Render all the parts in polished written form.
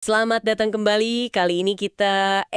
Selamat datang kembali. Kali ini kita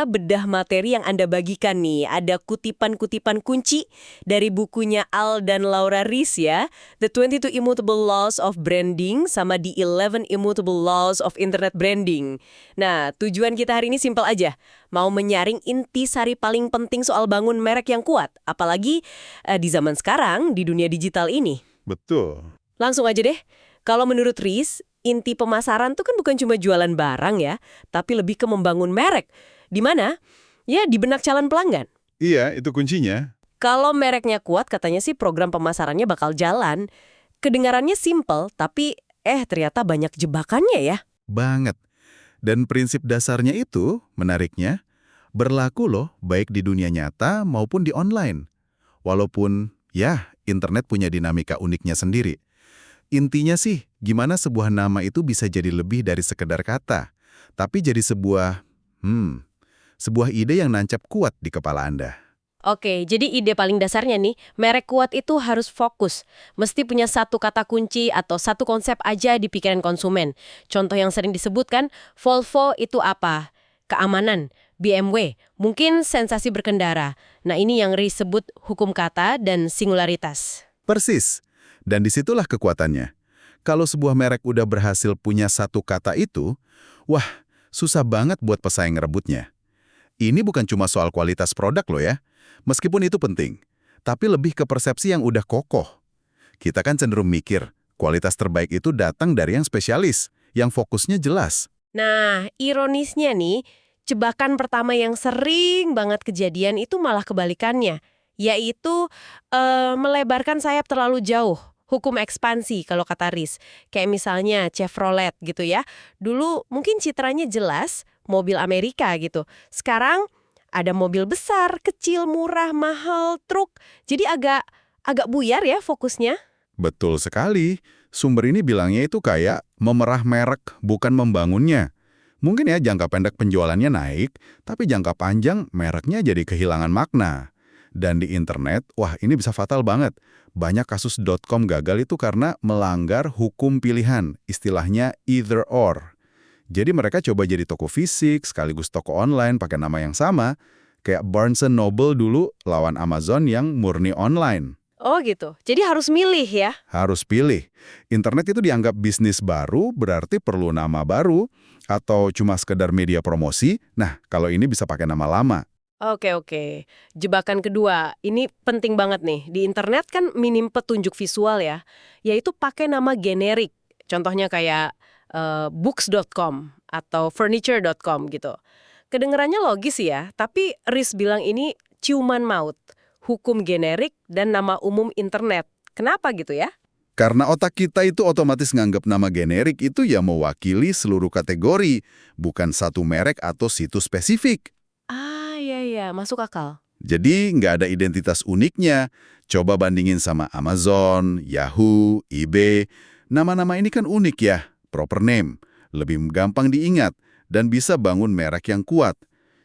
bedah materi yang Anda bagikan nih. Ada kutipan-kutipan kunci dari bukunya Al dan Laura Ries ya. The 22 Immutable Laws of Branding sama The 11 Immutable Laws of Internet Branding. Nah, tujuan kita hari ini simpel aja. Mau menyaring intisari paling penting soal bangun merek yang kuat. Apalagi di zaman sekarang, di dunia digital ini. Betul. Langsung aja deh. Kalau menurut Riz, inti pemasaran tuh kan bukan cuma jualan barang ya, tapi lebih ke membangun merek. Di mana? Ya, di benak calon pelanggan. Iya, itu kuncinya. Kalau mereknya kuat, katanya sih program pemasarannya bakal jalan. Kedengarannya simple, tapi ternyata banyak jebakannya ya. Banget. Dan prinsip dasarnya itu, menariknya, berlaku loh baik di dunia nyata maupun di online. Walaupun, ya, internet punya dinamika uniknya sendiri. Intinya sih, gimana sebuah nama itu bisa jadi lebih dari sekedar kata, tapi jadi sebuah ide yang nancap kuat di kepala Anda. Oke, jadi ide paling dasarnya nih, merek kuat itu harus fokus. Mesti punya satu kata kunci atau satu konsep aja di pikiran konsumen. Contoh yang sering disebutkan, Volvo itu apa? Keamanan. BMW, mungkin sensasi berkendara. Nah ini yang disebut hukum kata dan singularitas. Persis. Dan disitulah kekuatannya. Kalau sebuah merek udah berhasil punya satu kata itu, wah, susah banget buat pesaing ngerebutnya. Ini bukan cuma soal kualitas produk loh ya, meskipun itu penting, tapi lebih ke persepsi yang udah kokoh. Kita kan cenderung mikir, kualitas terbaik itu datang dari yang spesialis, yang fokusnya jelas. Nah, ironisnya nih, jebakan pertama yang sering banget kejadian itu malah kebalikannya, yaitu melebarkan sayap terlalu jauh. Hukum ekspansi kalau kata Riz. Kayak misalnya Chevrolet gitu ya. Dulu mungkin citranya jelas, mobil Amerika gitu. Sekarang ada mobil besar, kecil, murah, mahal, truk. Jadi agak buyar ya fokusnya. Betul sekali, sumber ini bilangnya itu kayak memerah merek, bukan membangunnya. Mungkin ya jangka pendek penjualannya naik, tapi jangka panjang mereknya jadi kehilangan makna. Dan di internet, wah ini bisa fatal banget. Banyak kasus .com gagal itu karena melanggar hukum pilihan, istilahnya either or. Jadi mereka coba jadi toko fisik sekaligus toko online pakai nama yang sama, kayak Barnes& Noble dulu lawan Amazon yang murni online. Oh gitu. Jadi harus milih ya. Harus pilih. Internet itu dianggap bisnis baru, berarti perlu nama baru, atau cuma sekedar media promosi. Nah, kalau ini bisa pakai nama lama. Oke. Jebakan kedua, ini penting banget nih. Di internet kan minim petunjuk visual ya, yaitu pakai nama generik. Contohnya kayak books.com atau furniture.com gitu. Kedengerannya logis ya, tapi Riz bilang ini ciuman maut, hukum generik dan nama umum internet. Kenapa gitu ya? Karena otak kita itu otomatis nganggap nama generik itu ya mewakili seluruh kategori, bukan satu merek atau situs spesifik. Ah, iya, masuk akal. Jadi nggak ada identitas uniknya. Coba bandingin sama Amazon, Yahoo, eBay. Nama-nama ini kan unik ya, proper name. Lebih gampang diingat dan bisa bangun merek yang kuat.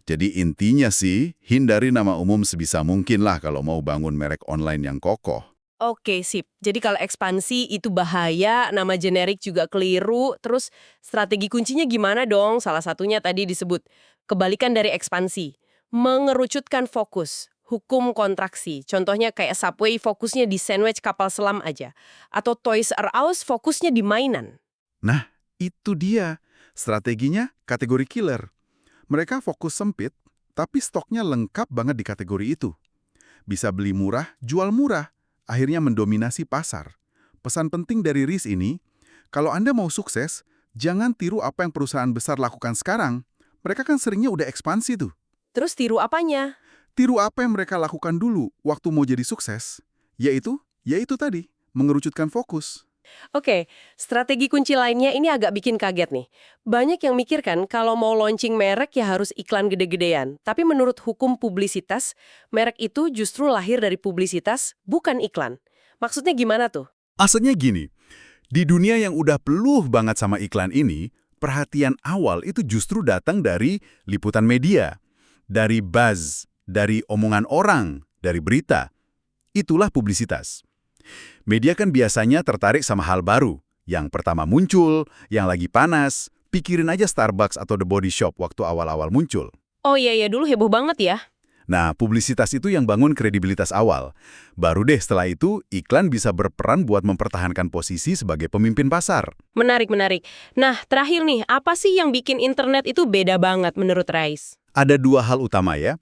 Jadi intinya sih, hindari nama umum sebisa mungkin lah kalau mau bangun merek online yang kokoh. Oke, sip. Jadi kalau ekspansi itu bahaya, nama generik juga keliru, terus strategi kuncinya gimana dong? Salah satunya tadi disebut kebalikan dari ekspansi. Mengerucutkan fokus, hukum kontraksi. Contohnya kayak Subway fokusnya di sandwich kapal selam aja. Atau Toys R Us fokusnya di mainan. Nah, itu dia. Strateginya kategori killer. Mereka fokus sempit, tapi stoknya lengkap banget di kategori itu. Bisa beli murah, jual murah. Akhirnya mendominasi pasar. Pesan penting dari Riz ini, kalau Anda mau sukses, jangan tiru apa yang perusahaan besar lakukan sekarang. Mereka kan seringnya udah ekspansi tuh. Terus tiru apanya? Tiru apa yang mereka lakukan dulu waktu mau jadi sukses. Yaitu tadi, mengerucutkan fokus. Oke, strategi kunci lainnya ini agak bikin kaget nih. Banyak yang mikir kan kalau mau launching merek ya harus iklan gede-gedean. Tapi menurut hukum publisitas, merek itu justru lahir dari publisitas, bukan iklan. Maksudnya gimana tuh? Asalnya gini, di dunia yang udah peluh banget sama iklan ini, perhatian awal itu justru datang dari liputan media, dari buzz, dari omongan orang, dari berita. Itulah publisitas. Media kan biasanya tertarik sama hal baru, yang pertama muncul, yang lagi panas, Pikirin aja Starbucks atau The Body Shop waktu awal-awal muncul. Oh iya, dulu heboh banget ya. Nah, publisitas itu yang bangun kredibilitas awal. Baru deh setelah itu, iklan bisa berperan buat mempertahankan posisi sebagai pemimpin pasar. Menarik, menarik. Nah, terakhir nih, apa sih yang bikin internet itu beda banget menurut Rais? Ada dua hal utama ya,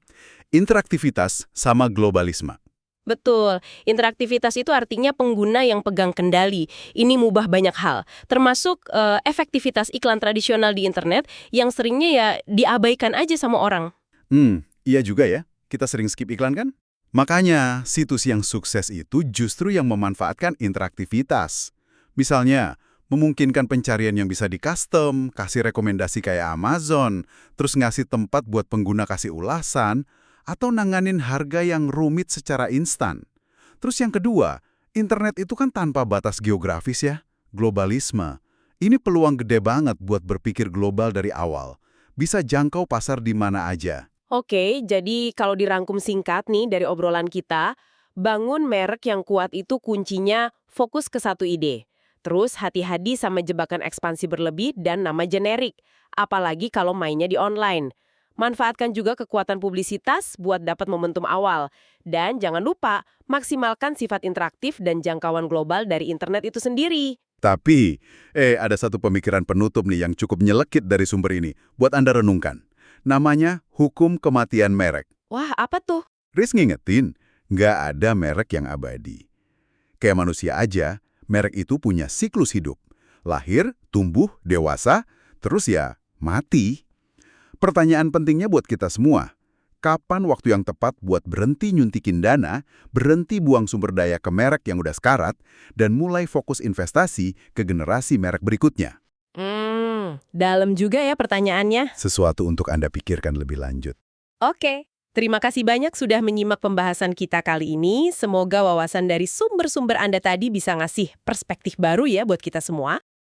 interaktivitas sama globalisme. Betul, interaktivitas itu artinya pengguna yang pegang kendali. Ini mubah banyak hal, termasuk efektivitas iklan tradisional di internet yang seringnya ya diabaikan aja sama orang. Iya juga ya, kita sering skip iklan kan? Makanya, situs yang sukses itu justru yang memanfaatkan interaktivitas. Misalnya, memungkinkan pencarian yang bisa di-custom, kasih rekomendasi kayak Amazon, terus ngasih tempat buat pengguna kasih ulasan, atau nanganin harga yang rumit secara instan. Terus yang kedua, internet itu kan tanpa batas geografis ya, globalisme. Ini peluang gede banget buat berpikir global dari awal. Bisa jangkau pasar di mana aja. Oke, jadi kalau dirangkum singkat nih dari obrolan kita, bangun merek yang kuat itu kuncinya fokus ke satu ide. Terus hati-hati sama jebakan ekspansi berlebih dan nama generik, apalagi kalau mainnya di online. Manfaatkan juga kekuatan publisitas buat dapat momentum awal. Dan jangan lupa, maksimalkan sifat interaktif dan jangkauan global dari internet itu sendiri. Tapi, ada satu pemikiran penutup nih yang cukup nyelekit dari sumber ini, buat Anda renungkan. Namanya hukum kematian merek. Wah, apa tuh? Riz ngingetin, nggak ada merek yang abadi. Kayak manusia aja, merek itu punya siklus hidup. Lahir, tumbuh, dewasa, terus ya mati. Pertanyaan pentingnya buat kita semua, kapan waktu yang tepat buat berhenti nyuntikin dana, berhenti buang sumber daya ke merek yang udah sekarat, dan mulai fokus investasi ke generasi merek berikutnya? Dalam juga ya pertanyaannya. Sesuatu untuk Anda pikirkan lebih lanjut. Oke, terima kasih banyak sudah menyimak pembahasan kita kali ini. Semoga wawasan dari sumber-sumber Anda tadi bisa ngasih perspektif baru ya buat kita semua.